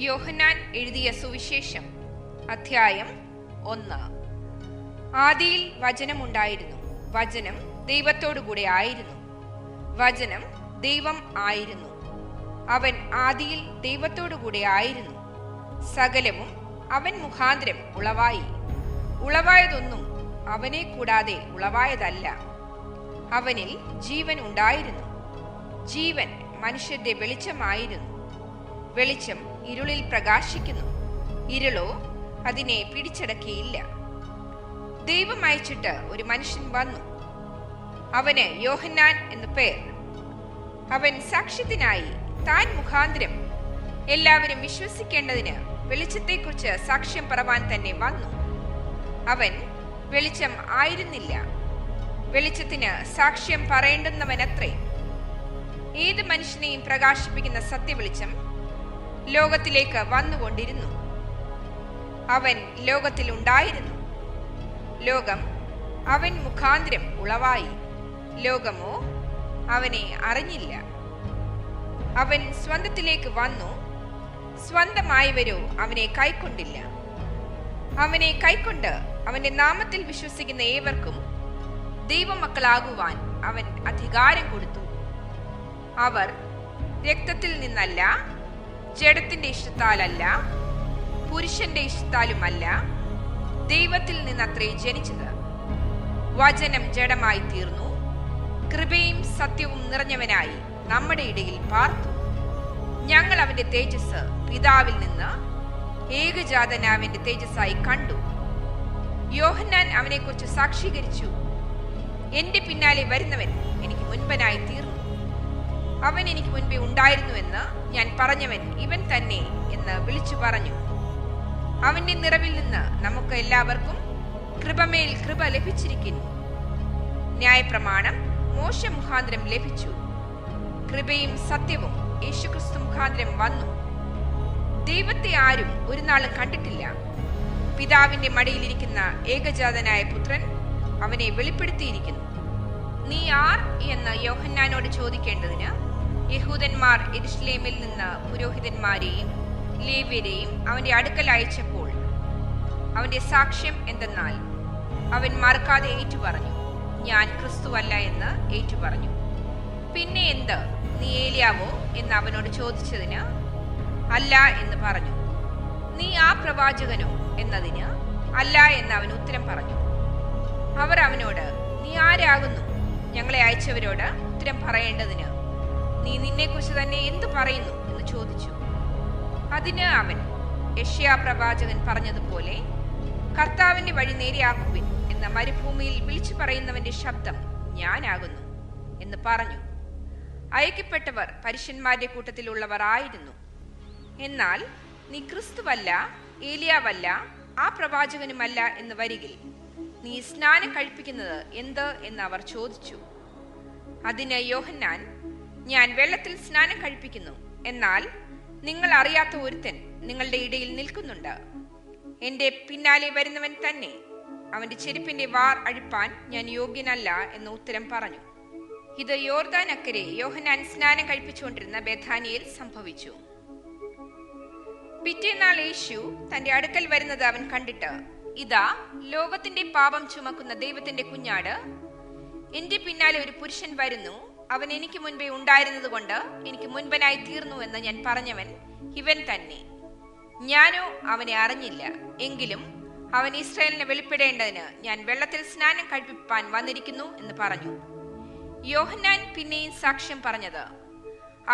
യോഹന്നാൻ എഴുതിയ സുവിശേഷം അധ്യായം 1. ആദിയിൽ വചനമുണ്ടായിരുന്നു, വചനം ദൈവത്തോടുകൂടെ ആയിരുന്നു, വചനം ദൈവം ആയിരുന്നു. അവൻ ആദിയിൽ ദൈവത്തോടുകൂടെ ആയിരുന്നു. സകലവും അവൻ മുഖാന്തരം ഉളവായി. ഉളവായതൊന്നും അവനെ കൂടാതെ ഉളവായതല്ല. അവനിൽ ജീവൻ ഉണ്ടായിരുന്നു. ജീവൻ മനുഷ്യരുടെ വെളിച്ചമായിരുന്നു. വെളിച്ചം ഇരുളിൽ പ്രകാശിക്കുന്നു, ഇരുളോ അതിനെ പിടിച്ചടക്കിയില്ല. ദൈവം അയച്ചിട്ട് ഒരു മനുഷ്യൻ വന്നു, അവന് യോഹന്നാൻ എന്നു പേർ. അവൻ സാക്ഷ്യത്തിനായി താൻ മുഖാന്തരം എല്ലാവരും വിശ്വസിക്കേണ്ടതിന് വെളിച്ചത്തെക്കുറിച്ച് സാക്ഷ്യം പറവാൻ തന്നെ വന്നു. അവൻ വെളിച്ചം ആയിരുന്നില്ല, വെളിച്ചത്തിന് സാക്ഷ്യം പറയേണ്ടുന്നവനത്രേ. ഏത് മനുഷ്യനെയും പ്രകാശിപ്പിക്കുന്ന സത്യവെളിച്ചം ലോകത്തിലേക്ക് വന്നുകൊണ്ടിരുന്നു. അവൻ ലോകത്തിൽ ഉണ്ടായിരുന്നു. ലോകം അവൻ മുഖാന്തരം ഉളവായി, ലോകമോ അവനെ അറിഞ്ഞില്ല. അവൻ സ്വന്തത്തിലേക്ക് വന്നു, സ്വന്തമായവരോ അവനെ കൈക്കൊണ്ടില്ല. അവനെ കൈക്കൊണ്ട് അവന്റെ നാമത്തിൽ വിശ്വസിക്കുന്ന ഏവർക്കും ദൈവമക്കളാകുവാൻ അവൻ അധികാരം കൊടുത്തു. അവർ രക്തത്തിൽ നിന്നല്ല, ജഡത്തിന്റെ ഇഷ്ടത്താലല്ല, പുരുഷന്റെ ഇഷ്ടത്താലുമല്ല, ദൈവത്തിൽ നിന്നത്രേ ജനിച്ചത്. വചനം ജഡമായി തീർന്നു, കൃപയും സത്യവും നിറഞ്ഞവനായി നമ്മുടെ ഇടയിൽ പാർത്തു. ഞങ്ങൾ അവന്റെ തേജസ് പിതാവിൽ നിന്ന് ഏകജാതനാവിന്റെ തേജസ്സായി കണ്ടു. യോഹന്നാൻ അവനെക്കുറിച്ച് സാക്ഷീകരിച്ചു, എന്റെ പിന്നാലെ വരുന്നവൻ എനിക്ക് മുൻപനായി തീർന്നു. അവൻ എനിക്ക് മുൻപേ ഉണ്ടായിരുന്നുവെന്ന് ഞാൻ പറഞ്ഞവൻ ഇവൻ തന്നെ എന്ന് വിളിച്ചു പറഞ്ഞു. അവന്റെ നിറവിൽ നിന്ന് നമുക്ക് എല്ലാവർക്കും കൃപമേൽ കൃപ ലഭിച്ചിരിക്കുന്നു. ന്യായപ്രമാണം മോശ മുഖാന്തരം ലഭിച്ചു, കൃപയും സത്യവും യേശുക്രിസ്തു മുഖാന്തരം വന്നു. ദൈവത്തെ ആരും ഒരു നാളും കണ്ടിട്ടില്ല. പിതാവിന്റെ മടിയിലിരിക്കുന്ന ഏകജാതനായ പുത്രൻ അവനെ വെളിപ്പെടുത്തിയിരിക്കുന്നു. നീ ആർ എന്ന് യോഹന്നാനോട് ചോദിക്കേണ്ടതിന് യഹൂദന്മാർ യെരൂശലേമിൽ നിന്ന് പുരോഹിതന്മാരെയും ലേവ്യരെയും അവന്റെ അടുക്കൽ അയച്ചപ്പോൾ അവന്റെ സാക്ഷ്യം എന്തെന്നാൽ അവൻ മറക്കാതെ ഏറ്റുപറഞ്ഞു, ഞാൻ ക്രിസ്തുവല്ല എന്ന് ഏറ്റുപറഞ്ഞു. പിന്നെ എന്ത്, നീ ഏലിയാവോ എന്ന് അവനോട് ചോദിച്ചതിന് അല്ല എന്ന് പറഞ്ഞു. നീ ആ പ്രവാചകനോ എന്നതിന് അല്ല എന്ന് അവൻ ഉത്തരം പറഞ്ഞു. അവർ അവനോട്, നീ ആരാകുന്നു ഞങ്ങളെ അയച്ചവരോട് ഉത്തരം പറയേണ്ടതിന്? നീ നിന്നെക്കുറിച്ച് തന്നെ എന്തു പറയുന്നു എന്ന് ചോദിച്ചു. അതിന് അവൻ, യെശയ്യാ പ്രവാചകൻ പറഞ്ഞതുപോലെ കർത്താവിന്റെ വഴി നേരെയാക്കുവിൻ എന്ന മരുഭൂമിയിൽ വിളിച്ചു പറയുന്നവന്റെ ശബ്ദം ഞാനാകുന്നു എന്ന് പറഞ്ഞു. അയക്കപ്പെട്ടവർ പരീശന്മാരുടെ കൂട്ടത്തിലുള്ളവർ ആയിരുന്നു. എന്നാൽ നീ ക്രിസ്തുവല്ല, ഏലിയാവല്ല, ആ പ്രവാചകനുമല്ല എന്ന് വരികിൽ നീ സ്നാനം കഴിപ്പിക്കുന്നത് എന്ത് എന്ന് അവർ ചോദിച്ചു. അതിന് യോഹന്നാൻ, ഞാൻ വെള്ളത്തിൽ സ്നാനം കഴിപ്പിക്കുന്നു, എന്നാൽ നിങ്ങൾ അറിയാത്ത ഒരുത്തൻ നിങ്ങളുടെ ഇടയിൽ നിൽക്കുന്നുണ്ട്. എന്റെ പിന്നാലെ വരുന്നവൻ തന്നെ, അവന്റെ ചെരുപ്പിന്റെ വാർ അഴിപ്പാൻ ഞാൻ യോഗ്യനല്ല എന്ന് ഉത്തരം പറഞ്ഞു. ഇത് യോർദാൻ അക്കരെ യോഹന്നാൻ സ്നാനം കഴിപ്പിച്ചുകൊണ്ടിരുന്ന ബേഥാനിയിൽ സംഭവിച്ചു. പിറ്റേന്നാൾ യേശു തന്റെ അടുക്കൽ വരുന്നത് അവൻ കണ്ടിട്ട്, ഇതാ ലോകത്തിന്റെ പാപം ചുമക്കുന്ന ദൈവത്തിന്റെ കുഞ്ഞാട്, എന്റെ പിന്നാലെ ഒരു പുരുഷൻ വരുന്നു, അവൻ എനിക്ക് മുൻപേ ഉണ്ടായിരുന്നത് കൊണ്ട് എനിക്ക് മുൻപനായി തീർന്നു എന്ന് ഞാൻ പറഞ്ഞവൻ ഇവൻ തന്നെ. ഞാനോ അവനെ അറിഞ്ഞില്ല, എങ്കിലും അവൻ ഇസ്രായേലിനെ വെളിപ്പെടേണ്ടതിന് ഞാൻ വെള്ളത്തിൽ സ്നാനം കഴിപ്പിപ്പാൻ വന്നിരിക്കുന്നു എന്ന് പറഞ്ഞു. യോഹന്നാൻ പിന്നെയും സാക്ഷ്യം പറഞ്ഞത്,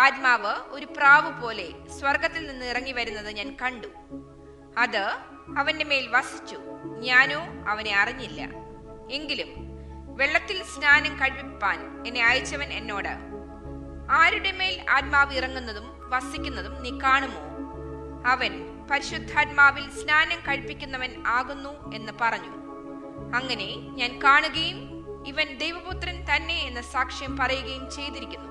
ആത്മാവ് ഒരു പ്രാവ് പോലെ സ്വർഗത്തിൽ നിന്ന് ഇറങ്ങി വരുന്നത് ഞാൻ കണ്ടു. അത് അവന്റെ മേൽ വസിച്ചു. ഞാനോ അവനെ അറിഞ്ഞില്ല, എങ്കിലും വെള്ളത്തിൽ സ്നാനം കഴിപ്പിപ്പാൻ എന്നെ അയച്ചവൻ എന്നോട്, ആരുടെ മേൽ ആത്മാവ് ഇറങ്ങുന്നതും വസിക്കുന്നതും നീ കാണുമോ? അവൻ പരിശുദ്ധാത്മാവിൽ സ്നാനം കഴിപ്പിക്കുന്നവൻ ആകുന്നു എന്ന് പറഞ്ഞു. അങ്ങനെ ഞാൻ കാണുകയും ഇവൻ ദൈവപുത്രൻ തന്നെ എന്ന സാക്ഷ്യം പറയുകയും ചെയ്തിരിക്കുന്നു.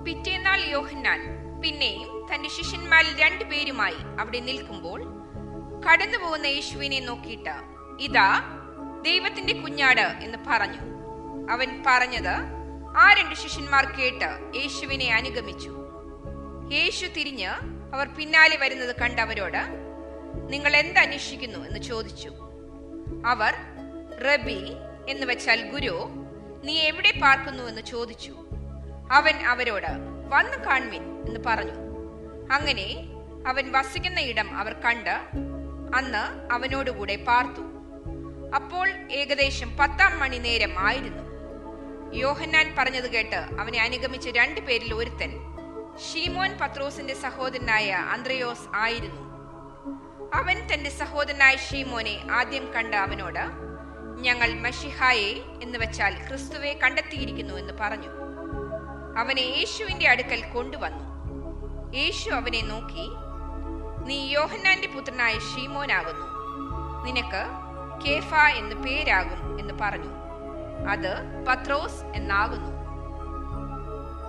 പിറ്റേന്നാൾ യോഹന്നാൻ പിന്നെയും തന്റെ ശിഷ്യന്മാരിൽ 2 പേരുമായി അവിടെ നിൽക്കുമ്പോൾ കടന്നു പോകുന്ന യേശുവിനെ നോക്കിയിട്ട്, ഇതാ ദൈവത്തിന്റെ കുഞ്ഞാട് എന്ന് പറഞ്ഞു. അവൻ പറഞ്ഞത് ആ 2 ശിഷ്യന്മാർ കേട്ട് യേശുവിനെ അനുഗമിച്ചു. യേശു തിരിഞ്ഞ് അവർ പിന്നാലെ വരുന്നത് കണ്ട് അവരോട്, നിങ്ങൾ എന്തന്വേഷിക്കുന്നു എന്ന് ചോദിച്ചു. അവർ, റബി എന്ന് വെച്ചാൽ ഗുരു, നീ എവിടെ പാർക്കുന്നു എന്ന് ചോദിച്ചു. അവൻ അവരോട്, വന്നു കാൺമിൻ എന്ന് പറഞ്ഞു. അങ്ങനെ അവൻ വസിക്കുന്ന ഇടം അവർ കണ്ട് അന്ന് അവനോടുകൂടെ പാർത്തു. അപ്പോൾ ഏകദേശം 10 മണിനേരം ആയിരുന്നു. യോഹന്നാൻ പറഞ്ഞത് കേട്ട് അവനെ അനുഗമിച്ച 2 പേരിൽ ഒരുത്തൻ ശീമോൻ പത്രോസിന്റെ സഹോദരനായ അന്ത്രയോസ് ആയിരുന്നു. അവൻ തന്റെ സഹോദരനായ ശീമോനെ ആദ്യം കണ്ട അവനോട്, ഞങ്ങൾ മശിഹായെ എന്ന് വെച്ചാൽ ക്രിസ്തുവെ കണ്ടെത്തിയിരിക്കുന്നു എന്ന് പറഞ്ഞു. അവനെ യേശുവിന്റെ അടുക്കൽ കൊണ്ടുവന്നു. യേശു അവനെ നോക്കി, നീ യോഹന്നാന്റെ പുത്രനായ ശീമോനാകുന്നു, നിനക്ക് കേഫ എന്ന് പേരാകും എന്ന് പറഞ്ഞു. അത് പത്രോസ് എന്നാകുന്നു.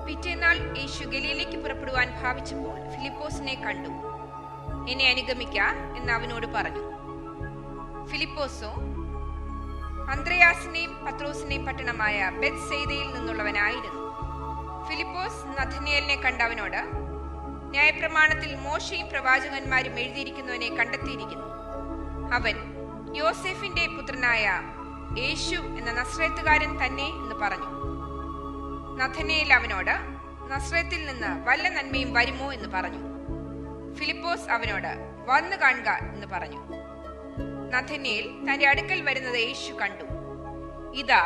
പിറ്റേന്നാൾ യേശു ഗലീലയ്ക്ക് പുറപ്പെടുവാൻ ഭാവിച്ചപ്പോൾ ഫിലിപ്പോസിനെ കണ്ടു. എന്നെ അനുഗമിക്ക എന്ന് അവനോട് പറഞ്ഞു. ഫിലിപ്പോസോ അന്ത്രയാസിനെയും പത്രോസിനെയും പട്ടണമായ ബെത്സയിദയിൽ നിന്നുള്ളവനായിരുന്നു. ഫിലിപ്പോസ് നഥനയേലിനെ കണ്ടവനോട്, ന്യായപ്രമാണത്തിൽ മോശയും പ്രവാചകന്മാരും എഴുതിയിരിക്കുന്നവനെ കണ്ടെത്തിയിരിക്കുന്നു. അവൻ യോസേഫിന്റെ പുത്രനായ യേശു എന്ന നസ്രേത്തുകാരൻ തന്നെ എന്ന് പറഞ്ഞു. നഥനയേൽ അവനോട്, നസ്രേത്തിൽ നിന്ന് വല്ല നന്മയും വരുമോ എന്ന് പറഞ്ഞു. ഫിലിപ്പോസ് അവനോട്, വന്നു കാണുക എന്ന് പറഞ്ഞു. നഥനയേൽ തന്റെ അടുക്കൽ വരുന്നത് യേശു കണ്ടു. ഇതാ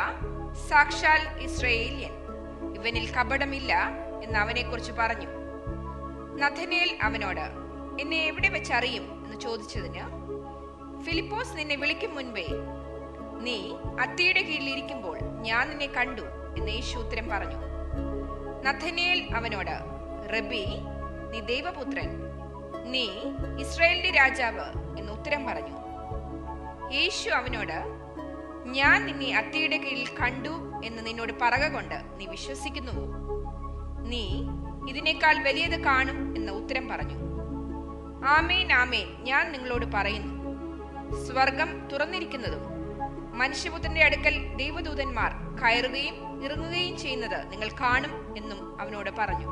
സാക്ഷാൽ ഇസ്രായേല്യൻ, ഇവനിൽ കപടമില്ല എന്ന് അവനെക്കുറിച്ച് പറഞ്ഞു. നഥനയേൽ അവനോട്, എന്നെ എവിടെ വെച്ചറിയും എന്ന് ചോദിച്ചതിന്, ഫിലിപ്പോസ് നിന്നെ വിളിക്കും മുൻപേ നീ അത്തിയുടെ കീഴിലിരിക്കുമ്പോൾ ഞാൻ നിന്നെ കണ്ടു എന്ന് യേശു ഉത്തരം പറഞ്ഞു. നഥനയേൽ അവനോട്, റബ്ബി, നീ ദൈവപുത്രൻ, നീ ഇസ്രായേലിന്റെ രാജാവ് എന്ന് ഉത്തരം പറഞ്ഞു. യേശു അവനോട്, ഞാൻ നിന്നെ അത്തിയുടെ കീഴിൽ കണ്ടു എന്ന് നിന്നോട് പറക കൊണ്ട് നീ വിശ്വസിക്കുന്നുവോ? നീ ഇതിനേക്കാൾ വലിയത് കാണും എന്ന് ഉത്തരം പറഞ്ഞു. ആമേൻ ആമേൻ, ഞാൻ നിങ്ങളോട് പറയുന്നു, സ്വർഗം തുറന്നിരിക്കുന്നതും മനുഷ്യപുത്രന്റെ അടുക്കൽ ദൈവദൂതന്മാർ കയറുകയും ഇറങ്ങുകയും ചെയ്യുന്നത് നിങ്ങൾ കാണും എന്നും അവനോട് പറഞ്ഞു.